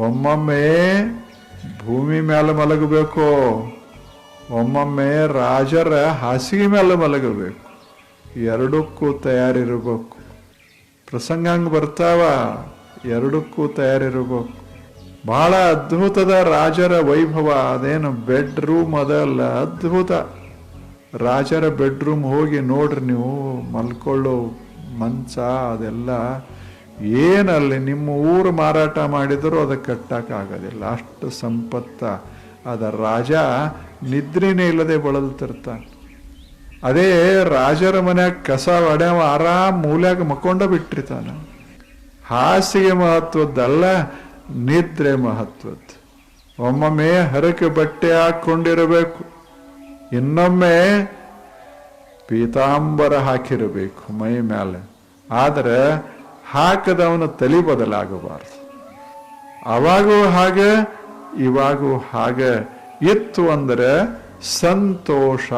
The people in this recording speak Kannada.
ಒಮ್ಮೊಮ್ಮೆ ಭೂಮಿ ಮೇಲೆ ಮಲಗಬೇಕು, ಒಮ್ಮೊಮ್ಮೆ ರಾಜರ ಹಾಸಿಗೆ ಮೇಲೆ ಮಲಗಬೇಕು. ಎರಡಕ್ಕೂ ತಯಾರಿರಬೇಕು. ಪ್ರಸಂಗ ಹಂಗೆ ಬರ್ತಾವ, ಎರಡಕ್ಕೂ ತಯಾರಿರಬೇಕು. ಬಹಳ ಅದ್ಭುತದ ರಾಜರ ವೈಭವ. ಅದೇನು ಬೆಡ್ರೂಮ್ ಅದಲ್ಲ, ಅದ್ಭುತ. ರಾಜರ ಬೆಡ್ರೂಮ್ ಹೋಗಿ ನೋಡ್ರಿ ನೀವು, ಮಲ್ಕೊಳ್ಳೋ ಮಂಚ ಅದೆಲ್ಲ ಏನಲ್ಲಿ ನಿಮ್ಮ ಊರು ಮಾರಾಟ ಮಾಡಿದರೂ ಅದಕ್ಕೆ ಕಟ್ಟಕ್ಕಾಗೋದಿಲ್ಲ, ಅಷ್ಟು ಸಂಪತ್ತ. ಅದ ರಾಜ ನಿದ್ರೆನೇ ಇಲ್ಲದೆ ಬಳಲ್ತಿರ್ತಾನೆ. ಅದೇ ರಾಜರ ಮನ್ಯಾಗ ಕಸ ಒಡೆವ ಆರಾಮ್ ಮೂಲ್ಯಾಗ ಮಕ್ಕೊಂಡ ಬಿಟ್ಟಿರ್ತಾನೆ. ಹಾಸಿಗೆ ಮಹತ್ವದ್ದಲ್ಲ, ನಿದ್ರೆ ಮಹತ್ವದ್ದು. ಒಮ್ಮೊಮ್ಮೆ ಹರಕೆ ಬಟ್ಟೆ ಹಾಕೊಂಡಿರಬೇಕು, ಇನ್ನೊಮ್ಮೆ ಪೀತಾಂಬರ ಹಾಕಿರಬೇಕು ಮೈ ಮೇಲೆ. ಆದರೆ ಹಾಕದವನ ತಲೆ ಬದಲಾಗಬಾರ್ದು. ಅವಾಗೂ ಹಾಗೆ ಇವಾಗೂ ಹಾಗೆ ಇತ್ತು ಅಂದರೆ ಸಂತೋಷ.